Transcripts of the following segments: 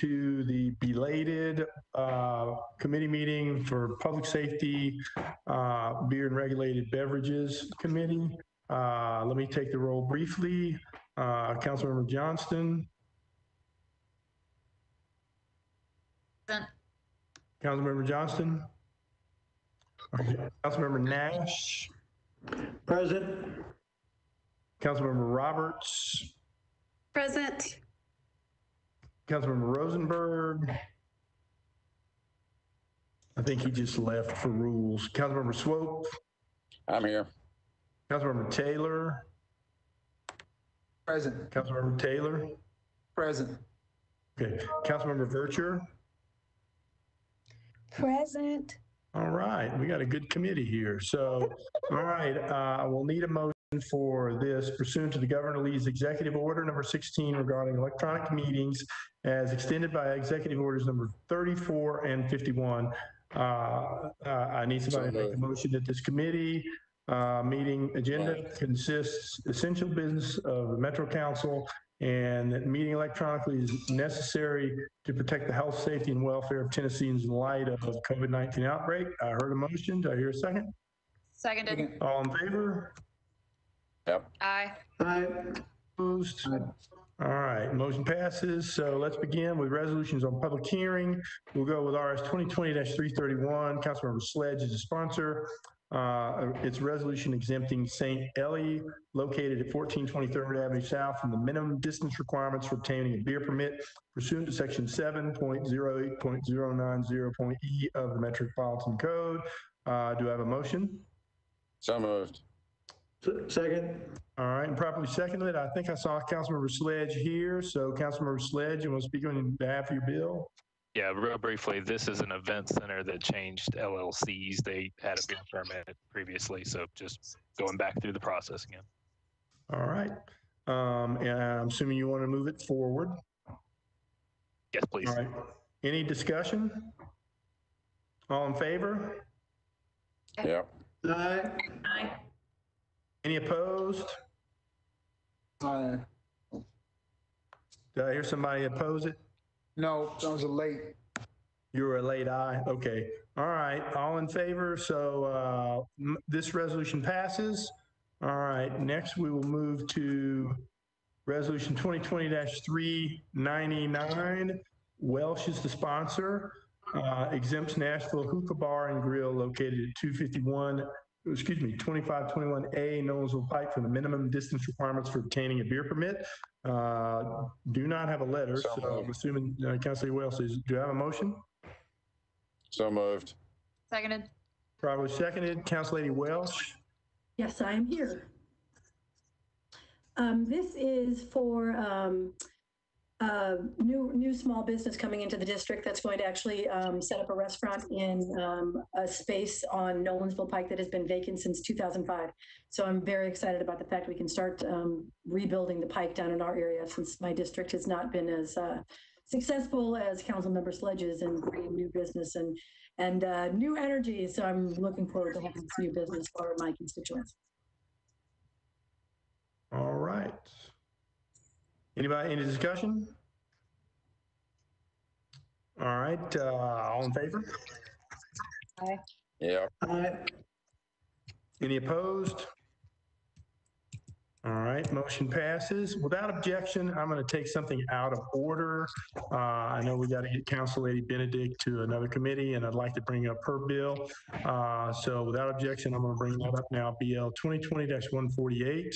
to the belated committee meeting for Public Safety, Beer and Regulated Beverages Committee. Let me take the roll briefly. Councilmember Johnston. Present. Councilmember Johnston. Okay. Councilmember Nash. Present. Councilmember Roberts. Present. Councilmember Rosenberg. I think he just left for rules. Councilmember Swope. I'm here. Councilmember Taylor. Present. Councilmember Taylor. Present. Okay. Councilmember Vercher. Present. All right, we got a good committee here. So, all right, we'll need a motion for this pursuant to the Governor Lee's Executive Order number 16 regarding electronic meetings as extended by Executive Orders number 34 and 51. I need somebody to make a motion that this committee meeting agenda consists essential business of the Metro Council, and that meeting electronically is necessary to protect the health, safety, and welfare of Tennesseans in light of COVID-19 outbreak. I heard a motion. Do I hear a second? Seconded. All in favor? Yep. Aye. Aye. Opposed? All right, motion passes. So let's begin with resolutions on public hearing. We'll go with RS 2020-331. Councilmember Sledge is a sponsor. It's a resolution exempting St. Ellie, located at 1420 3rd Avenue South, from the minimum distance requirements for obtaining a beer permit pursuant to section 7.08.090.e of the Metropolitan Code. Do I have a motion? So moved. Second. All right, and properly seconded. I think I saw Councilmember Sledge here. So Councilmember Sledge, you want to speak on behalf of your bill? Yeah, real briefly, this is an event center that changed LLCs. They had a beer permit previously, so just going back through the process again. All right. And I'm assuming you want to move it forward. Yes, please. All right. Any discussion? All in favor? Yep. Aye. Aye. Any opposed? Aye. Did I hear somebody oppose it? No, that was a late. You were a late aye. Okay. All right. All in favor. So this resolution passes. All right. Next, we will move to resolution 2020-399. Welsh is the sponsor. Exempts Nashville Hookah Bar and Grill located at 2521A Nolensville Pike from the minimum distance requirements for obtaining a beer permit. Do not have a letter, so I'm assuming Councilor Welsh says, do I have a motion? So moved. Seconded. Probably seconded. Councilor Welsh. Yes, I am here. This is for new small business coming into the district that's going to actually set up a restaurant in a space on Nolensville Pike that has been vacant since 2005. So I'm very excited about the fact we can start rebuilding the pike down in our area, since my district has not been as successful as Councilmember Sledge's in bringing new business and new energy. So I'm looking forward to having this new business for my constituents. All right. Anybody, any discussion? All right, all in favor? Aye. Yep. Aye. Any opposed? All right, motion passes. Without objection, I'm going to take something out of order. I know we got to get Council Lady Benedict to another committee, and I'd like to bring up her bill. So without objection, I'm going to bring that up now. BL 2020-148.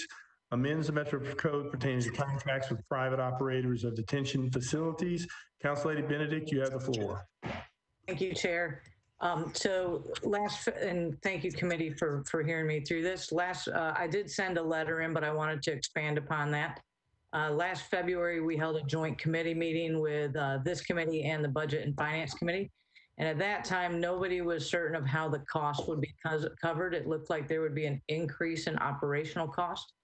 Amends the Metro Code pertaining to contracts with private operators of detention facilities. Council Lady Benedict, you have the floor. Thank you, Chair. And thank you, committee, for hearing me through this. I did send a letter in, but I wanted to expand upon that. Last February, we held a joint committee meeting with this committee and the Budget and Finance Committee. And at that time, nobody was certain of how the cost would be covered. It looked like there would be an increase in operational cost.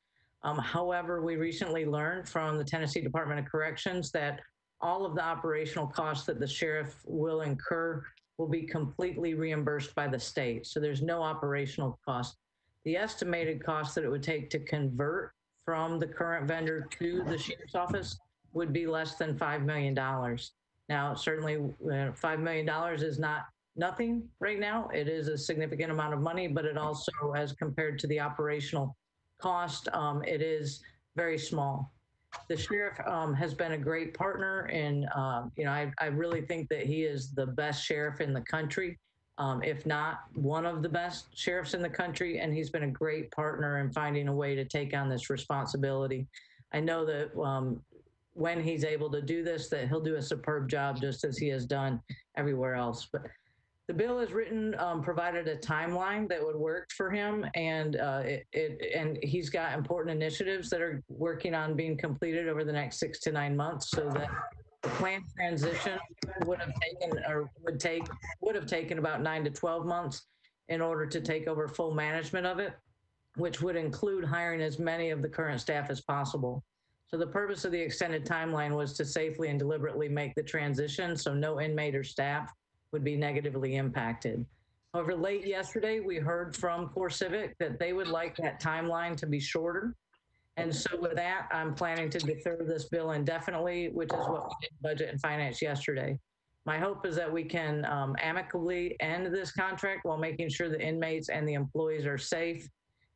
However, we recently learned from the Tennessee Department of Corrections that all of the operational costs that the sheriff will incur will be completely reimbursed by the state. So there's no operational cost. The estimated cost that it would take to convert from the current vendor to the sheriff's office would be less than $5 million. Now, certainly $5 million is not nothing right now. It is a significant amount of money, but it also, as compared to the operational cost, it is very small. The sheriff has been a great partner, and I really think that he is the best sheriff in the country, if not one of the best sheriffs in the country, and he's been a great partner in finding a way to take on this responsibility. I know that when he's able to do this, that he'll do a superb job, just as he has done everywhere else. But the bill is written, provided a timeline that would work for him, and and he's got important initiatives that are working on being completed over the next 6 to 9 months, so that the planned transition would have taken about 9 to 12 months in order to take over full management of it, which would include hiring as many of the current staff as possible. So the purpose of the extended timeline was to safely and deliberately make the transition so no inmate or staff would be negatively impacted. However, late yesterday, we heard from Core Civic that they would like that timeline to be shorter. And so with that, I'm planning to defer this bill indefinitely, which is what we did in Budget and Finance yesterday. My hope is that we can amicably end this contract while making sure the inmates and the employees are safe.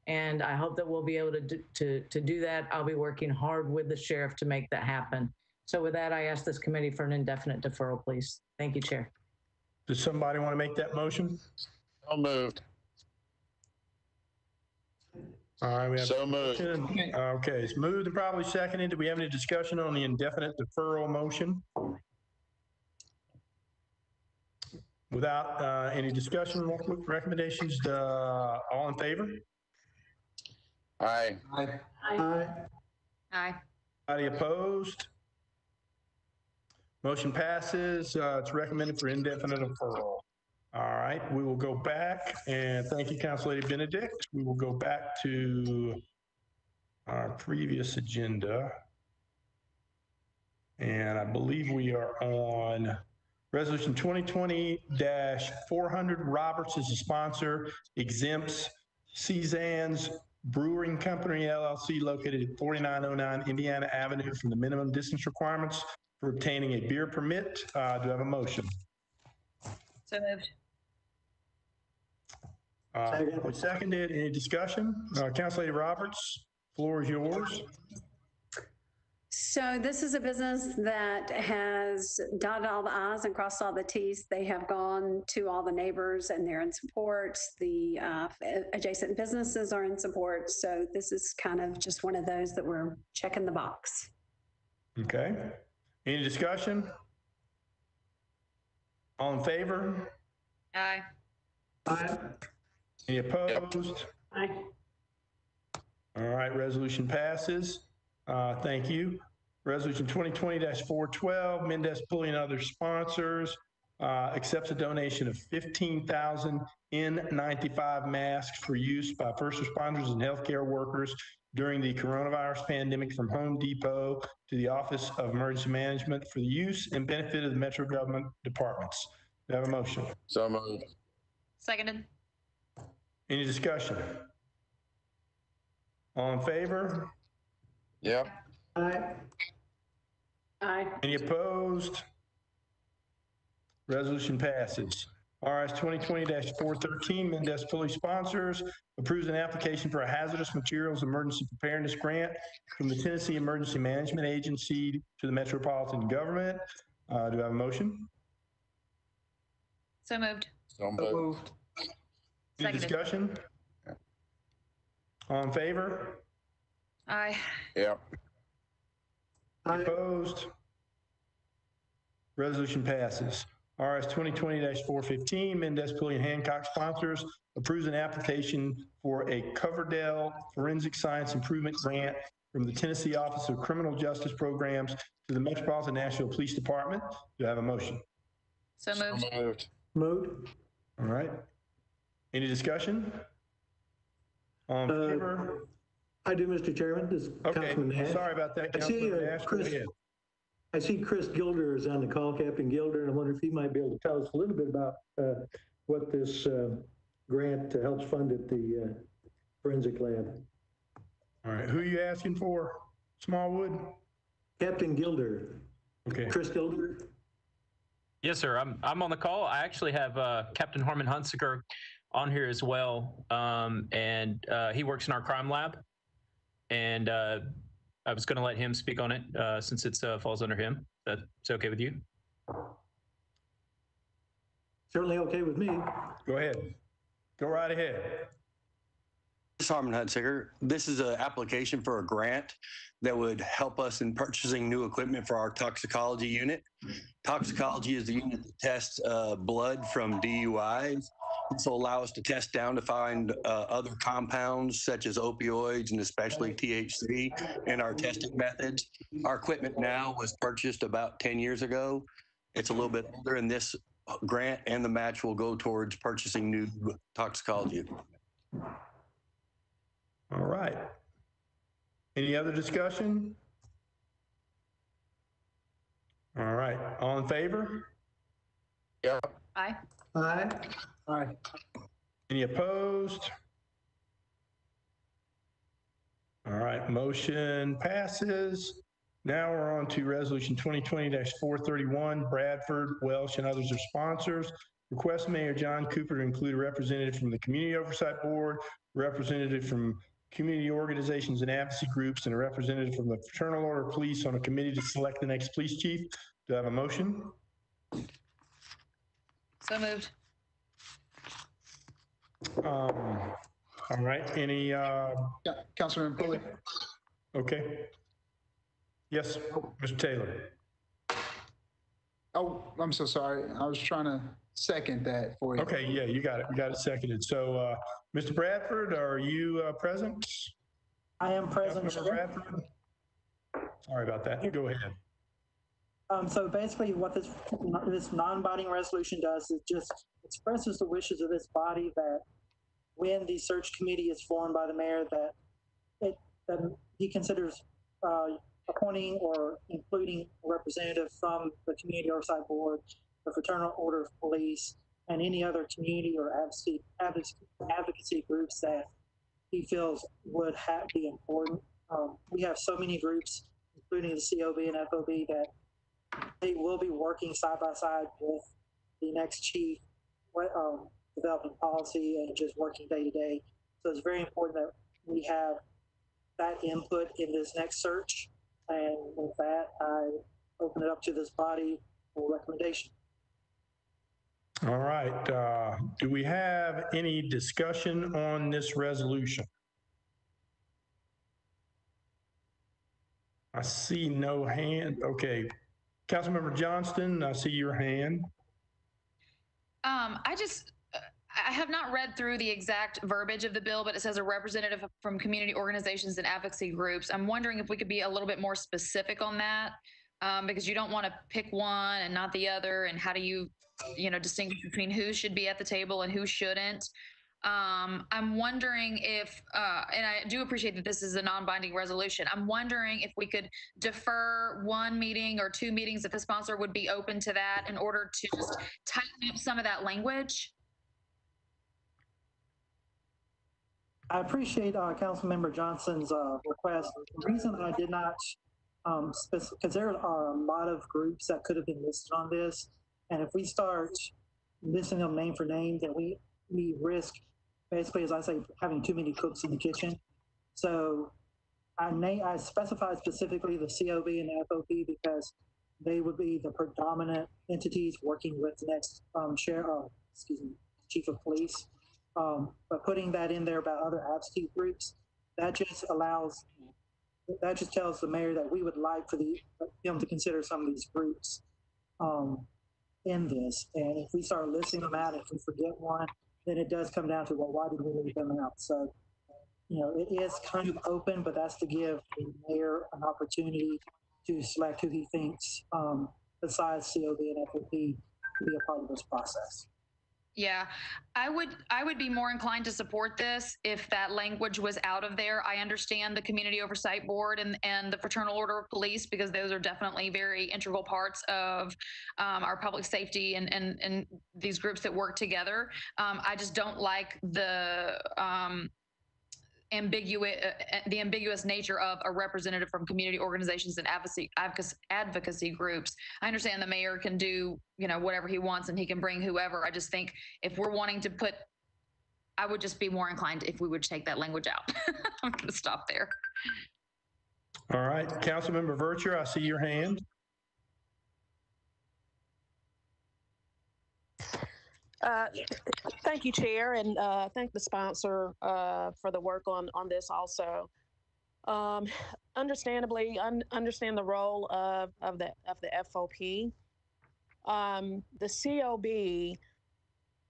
And I hope that we'll be able to do that. I'll be working hard with the sheriff to make that happen. So with that, I ask this committee for an indefinite deferral, please. Thank you, Chair. Does somebody want to make that motion? So moved. All right, we have. So moved. Okay, it's moved and probably seconded. Do we have any discussion on the indefinite deferral motion? Without any discussion, recommendations, all in favor? Aye. Aye. Aye. Aye. Anybody opposed? Motion passes. It's recommended for indefinite deferral. All right, we will go back, and thank you, Council Lady Benedict. We will go back to our previous agenda. And I believe we are on Resolution 2020-400. Roberts is a sponsor, exempts Cezanne's Brewing Company LLC located at 4909 Indiana Avenue from the minimum distance requirements for obtaining a beer permit. Do I have a motion? So moved. Seconded. Any discussion? Council Lady Roberts, floor is yours. So this is a business that has dotted all the I's and crossed all the T's. They have gone to all the neighbors and they're in support. The adjacent businesses are in support. So this is kind of just one of those that we're checking the box. Okay. Any discussion? All in favor? Aye. Aye. Any opposed? Aye. All right, resolution passes. Thank you. Resolution 2020-412, Mendez Pulley and other sponsors accepts a donation of 15,000 N95 masks for use by first responders and healthcare workers during the coronavirus pandemic from Home Depot to the Office of Emergency Management for the use and benefit of the Metro government departments. Do I have a motion? So moved. Seconded. Any discussion? All in favor? Yep. Aye. Aye. Any opposed? Resolution passes. RS 2020-413, Mendez Pulley sponsors, approves an application for a hazardous materials emergency preparedness grant from the Tennessee Emergency Management Agency to the Metropolitan government. Do I have a motion? So moved. So moved. Any Seconded. discussion? All in favor? Aye. Yep. Aye. Opposed? Resolution passes. RS 2020-415, Mendez Pulley and Hancock sponsors, approves an application for a Coverdell Forensic Science Improvement Grant from the Tennessee Office of Criminal Justice Programs to the Metropolitan Nashville Police Department. Do I have a motion? So moved. So moved. Moved. All right. Any discussion? All in favor? I do, Mr. Chairman. This is Okay, Councilman Nash. sorry about that, I see, Councilman Nash. Go Chris- ahead. I see Chris Gilder is on the call, Captain Gilder, and I wonder if he might be able to tell us a little bit about what this grant helps fund at the forensic lab. All right, who are you asking for? Smallwood? Captain Gilder, Okay, Chris Gilder. Yes, sir. I'm on the call. I actually have Captain Harmon Hunsaker on here as well, and he works in our crime lab. And I was going to let him speak on it since it falls under him. That's okay with you? Certainly okay with me. Go ahead. Go right ahead. This is Harmon Hunsaker. This is an application for a grant that would help us in purchasing new equipment for our toxicology unit. Toxicology is the unit that tests blood from DUIs. This will allow us to test down to find other compounds such as opioids and especially THC in our testing methods. Our equipment now was purchased about 10 years ago. It's a little bit older, and this grant and the match will go towards purchasing new toxicology. All right. Any other discussion? All right. All in favor? Yep. Aye. Aye. Aye. Any opposed? All right, motion passes. Now we're on to resolution 2020-431. Bradford, Welsh, and others are sponsors. Request Mayor John Cooper to include a representative from the Community Oversight Board, representative from community organizations and advocacy groups, and a representative from the Fraternal Order of Police on a committee to select the next police chief. Do I have a motion? So moved. All right, any, Councilman Pulley. okay. Yes, Mr. Taylor. Oh, I'm so sorry. I was trying to second that for you. Okay, yeah, you got it. You got it seconded. So, Mr. Bradford, are you present? I am present, Councilmember Chair. Bradford? Sorry about that. Go ahead. So basically what this non-binding resolution does is just expresses the wishes of this body that when the search committee is formed by the mayor, that he considers appointing or including a representative from the Community Oversight Board, the Fraternal Order of Police, and any other community or advocacy groups that he feels would be important. We have so many groups, including the COB and FOB, that they will be working side by side with the next chief, developing policy and just working day to day. So it's very important that we have that input in this next search. And with that, I open it up to this body for recommendation. All right. Do we have any discussion on this resolution? I see no hand. Okay. Councilmember Johnston, I see your hand. I have not read through the exact verbiage of the bill, but it says a representative from community organizations and advocacy groups. I'm wondering if we could be a little bit more specific on that, because you don't want to pick one and not the other. And how do you distinguish between who should be at the table and who shouldn't? I'm wondering if, and I do appreciate that this is a non-binding resolution. I'm wondering if we could defer one meeting or two meetings if the sponsor would be open to that in order to just tighten up some of that language. I appreciate Councilmember Johnson's request. The reason I did not, because there are a lot of groups that could have been listed on this, and if we start listing them name for name, then we risk, basically, as I say, having too many cooks in the kitchen. So I specified specifically the COB and the FOP because they would be the predominant entities working with the next chief of police. But putting that in there about other advocacy groups, that just tells the mayor that we would like for him to consider some of these groups in this. And if we start listing them out, if we forget one, then it does come down to, well, why did we leave them out? So, it is kind of open, but that's to give the mayor an opportunity to select who he thinks, besides COB and FOP, to be a part of this process. Yeah, I would be more inclined to support this if that language was out of there. I understand the Community Oversight Board and the Fraternal Order of Police, because those are definitely very integral parts of our public safety and these groups that work together. I just don't like the the ambiguous nature of a representative from community organizations and advocacy groups. I understand the mayor can do, whatever he wants and he can bring whoever. I just think if we're wanting to put, I would just be more inclined if we would take that language out. I'm going to stop there. All right, Councilmember Vercher, I see your hand. Thank you, Chair, and thank the sponsor for the work on this also. Understandably, understand the role of the FOP. The COB,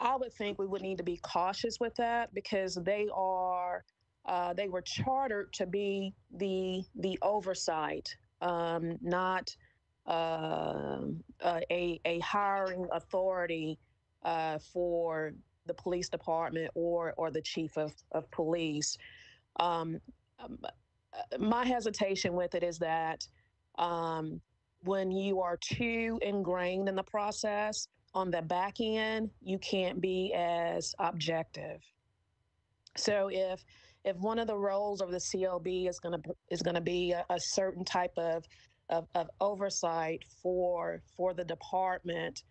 I would think we would need to be cautious with that because they were chartered to be the oversight, not a hiring authority for the police department or the chief of police. My hesitation with it is that when you are too ingrained in the process on the back end, you can't be as objective. So if one of the roles of the COB is gonna be a certain type of oversight for the department,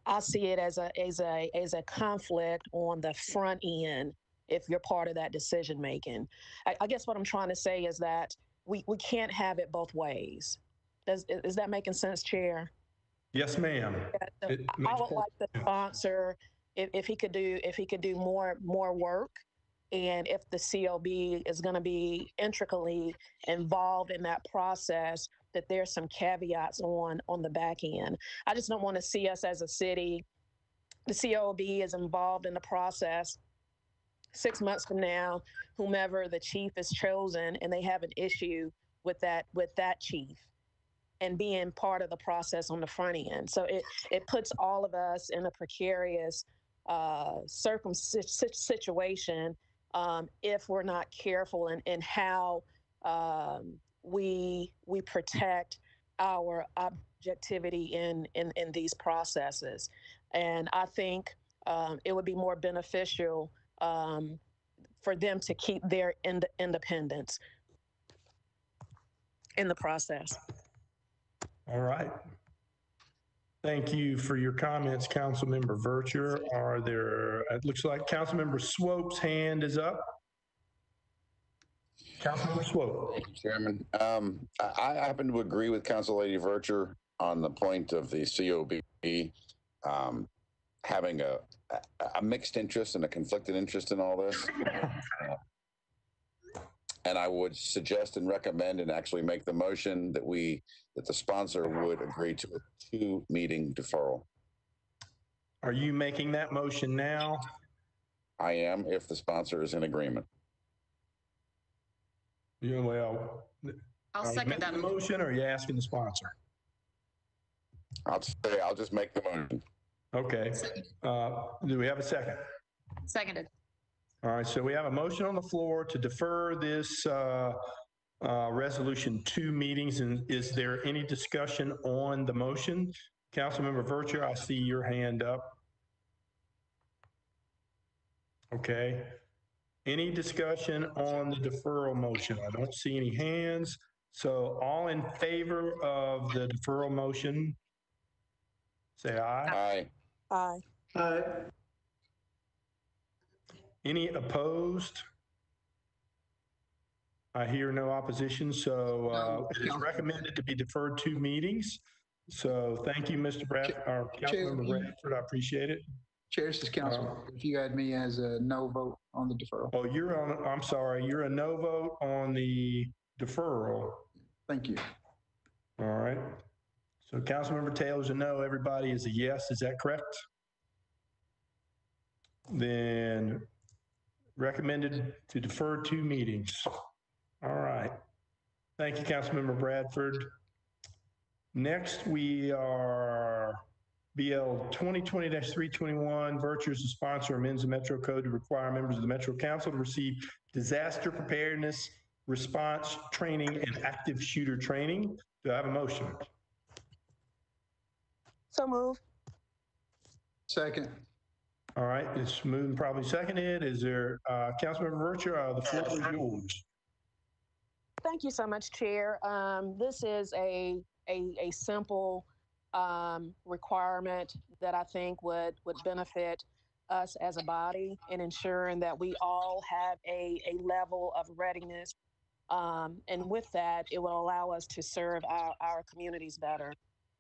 I see it as a conflict on the front end if you're part of that decision making. I guess what I'm trying to say is that we can't have it both ways. Is that making sense, Chair? Yes, ma'am. Yeah, so I would like the sponsor if he could do more work, and if the COB is going to be intricately involved in that process, that there's some caveats on the back end. I just don't want to see us as a city, the COB is involved in the process. 6 months from now, whomever the chief is chosen, and they have an issue with that chief and being part of the process on the front end. So it puts all of us in a precarious situation if we're not careful in how we protect our objectivity in these processes. And I think it would be more beneficial for them to keep their independence in the process. All right. Thank you for your comments, Councilmember Vercher. It looks like Councilmember Swope's hand is up. Councilmember Swope. Thank you, Chairman. I happen to agree with Council Lady Vercher on the point of the COB having a mixed interest and a conflicted interest in all this. And I would suggest and recommend and actually make the motion that the sponsor would agree to a 2-meeting deferral. Are you making that motion now? I am, if the sponsor is in agreement. Yeah, well, I'll second that motion, or are you asking the sponsor? I'll just make the motion. Okay. Do we have a second? Seconded. All right, so we have a motion on the floor to defer this resolution 2 meetings. And is there any discussion on the motion? Councilmember Vercher, I see your hand up. Okay. Any discussion on the deferral motion? I don't see any hands. So all in favor of the deferral motion, say aye. Aye. Aye. Aye. Any opposed? I hear no opposition, so it is recommended to be deferred 2 meetings. So thank you, Mr. Councilmember Bradford. I appreciate it. Chair, this is Council. If you had me as a no vote on the deferral. Oh, I'm sorry, you're a no vote on the deferral. Thank you. All right. So Councilmember Taylor's a no, everybody is a yes. Is that correct? Then recommended to defer 2 meetings. All right. Thank you, Councilmember Bradford. Next, we are BL 2020-321. Vercher is the sponsor, amends the Metro Code to require members of the Metro Council to receive disaster preparedness, response training, and active shooter training. Do I have a motion? So move. Second. All right, it's moved and probably seconded. Is there, Councilmember Virtue, the floor is yours. Thank you so much, Chair. This is a simple requirement that I think would benefit us as a body in ensuring that we all have a level of readiness. And with that, it will allow us to serve our communities better.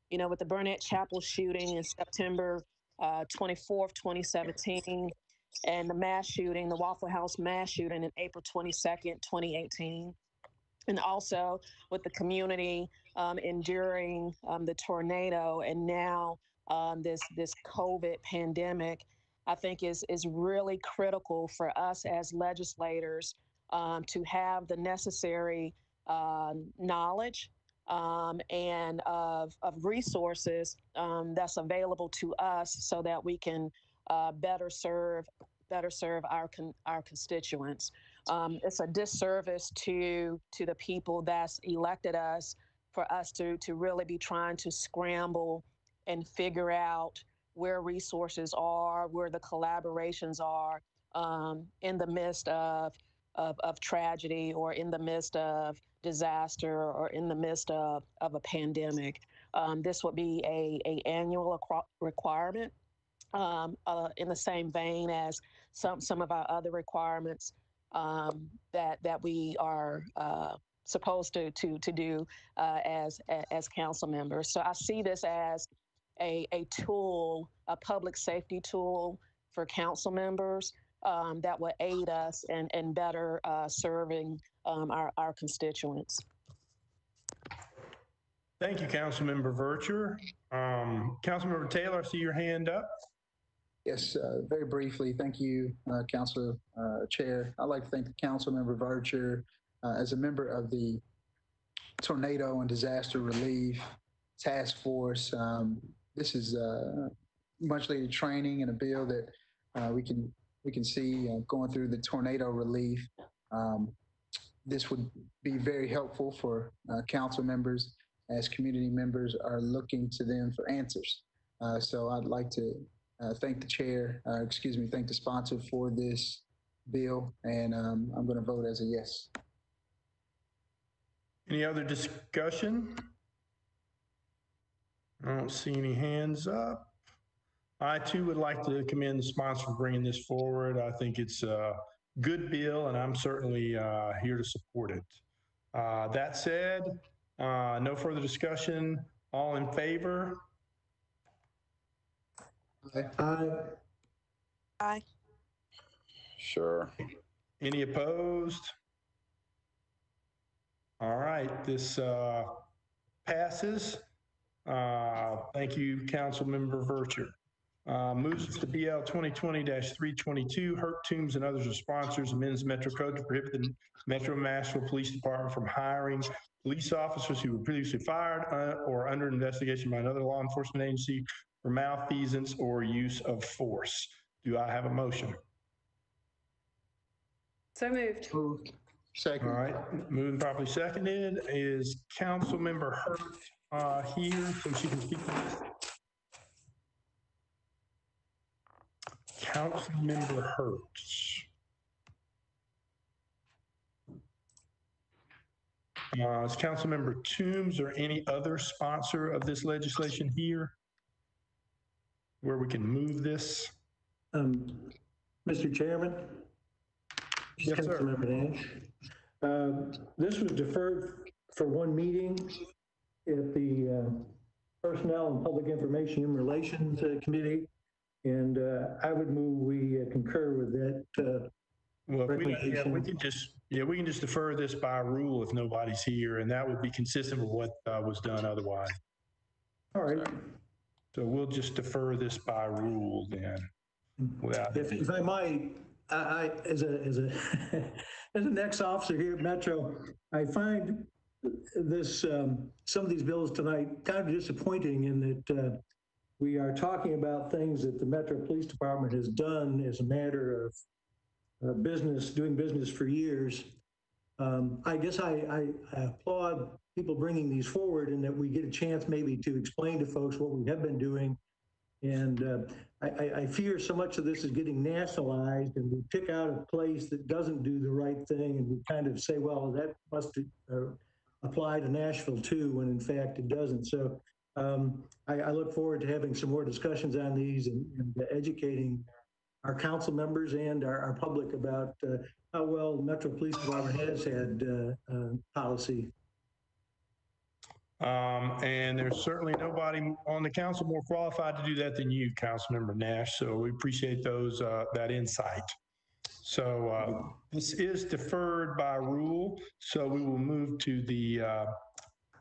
You know, with the Burnett Chapel shooting in September 24th, 2017, and the mass shooting, the Waffle House mass shooting in April 22nd, 2018. And also with the community enduring the tornado and now this COVID pandemic, I think is really critical for us as legislators to have the necessary knowledge and of resources that's available to us so that we can better serve our constituents. It's a disservice to the people that's elected us for us to really be trying to scramble and figure out where resources are, where the collaborations are in the midst of tragedy or in the midst of disaster or in the midst of a pandemic. This would be a annual requirement in the same vein as some of our other requirements that we are supposed to do as council members. So I see this as a tool, a public safety tool for council members that will aid us in better serving our constituents. Thank you, Councilmember Virtue. Councilmember Taylor, I see your hand up. Yes, very briefly, thank you, Council Chair. I'd like to thank the Councilmember Virtue as a member of the Tornado and Disaster Relief Task Force. This is much needed training and a bill that we can see going through the tornado relief. This would be very helpful for council members as community members are looking to them for answers. So I'd like to thank the chair, thank the sponsor for this bill, and I'm going to vote as a yes. Any other discussion? I don't see any hands up. I too would like to commend the sponsor for bringing this forward. I think it's a good bill, and I'm certainly here to support it. That said, no further discussion. All in favor? Aye. Aye. Sure. Any opposed? All right, this passes. Thank you, Councilmember Virtue. Moves to BL 2020-322, Hurt Tombs and Others are sponsors, amends Metro Code to prohibit the Metro Nashville Police Department from hiring police officers who were previously fired or under investigation by another law enforcement agency for malfeasance or use of force. Do I have a motion? So moved. Moved. Second. All right, moved and properly seconded. Is Councilmember Hurt here so she can speak to this? Councilmember Hurts. Is Councilmember Toombs or any other sponsor of this legislation here where we can move this? Mr. Chairman? Yes, sir. Councilmember Nash. This was deferred for one meeting at the Personnel and Public Information and Relations Committee, and I would move we concur with that. Well, we can just defer this by rule if nobody's here, and that would be consistent with what was done otherwise. All right. So we'll just defer this by rule then. If I might, I as a as an ex-officer here at Metro, I find this some of these bills tonight kind of disappointing in that we are talking about things that the Metro Police Department has done as a matter of doing business for years. I guess I applaud people bringing these forward and that we get a chance maybe to explain to folks what we have been doing And I fear so much of this is getting nationalized, and we pick out a place that doesn't do the right thing, and we kind of say, well, that must apply to Nashville too, when in fact it doesn't. So I look forward to having some more discussions on these and educating our council members and our public about how well Metro Police Department has had policy. And there's certainly nobody on the council more qualified to do that than you, Councilmember Nash. So we appreciate those that insight. So this is deferred by rule. So we will move to the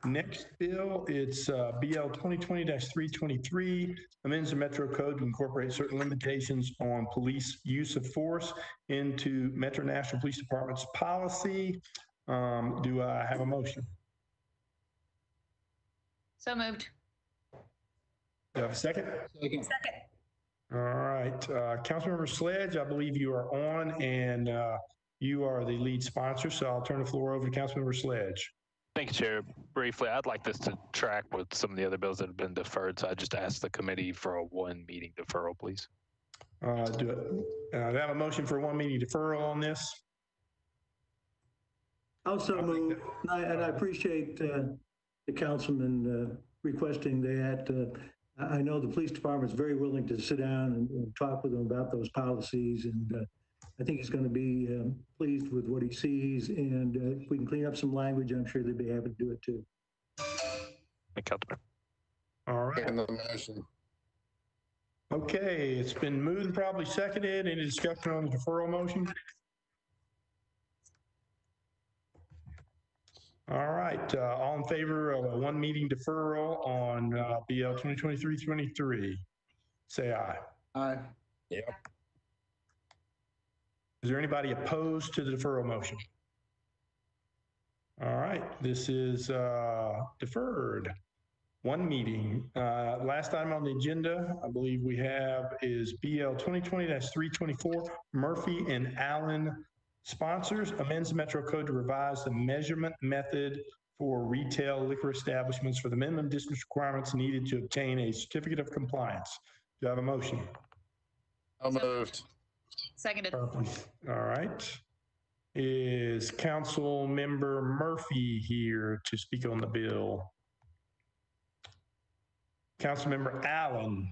next bill. It's BL 2020-323, amends the Metro Code to incorporate certain limitations on police use of force into Metro Nashville Police Department's policy. Do I have a motion? So moved. Do I have a second? Second. All right. Councilmember Sledge, I believe you are on, and you are the lead sponsor, so I'll turn the floor over to Councilmember Sledge. Thank you, Chair. Briefly, I'd like this to track with some of the other bills that have been deferred, so I just asked the committee for a one-meeting deferral, please. Do I have a motion for one meeting deferral on this? Also move, and I appreciate the councilman requesting that. I know the police department is very willing to sit down and talk with them about those policies, and I think he's going to be pleased with what he sees. And if we can clean up some language, I'm sure they'd be happy to do it too. Thank you. All right. And the motion. Okay, it's been moved and probably seconded. Any discussion on the deferral motion? All right, all in favor of a one meeting deferral on BL 2023-23, say aye. Aye. Yep. Is there anybody opposed to the deferral motion? All right, this is deferred. One meeting. Last item on the agenda, I believe we have is BL 2020-324, Murphy and Allen sponsors, amends the Metro Code to revise the measurement method for retail liquor establishments for the minimum distance requirements needed to obtain a certificate of compliance. Do I have a motion? So moved. Seconded. All right. Is Council Member Murphy here to speak on the bill? Councilmember Allen.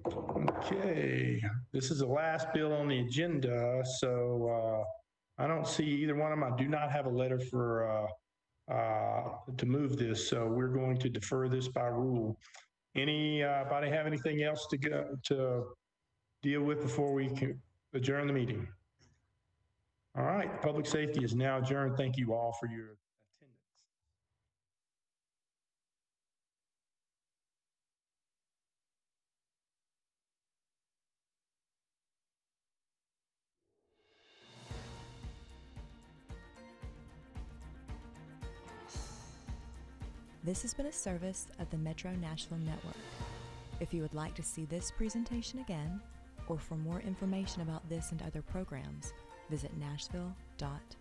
Okay, this is the last bill on the agenda, so I don't see either one of them. I do not have a letter for to move this, so we're going to defer this by rule. Anybody have anything else to deal with before we can adjourn the meeting? All right, public safety is now adjourned. Thank you all for your attendance. This has been a service of the Metro Nashville Network. If you would like to see this presentation again, or for more information about this and other programs, visit nashville.net.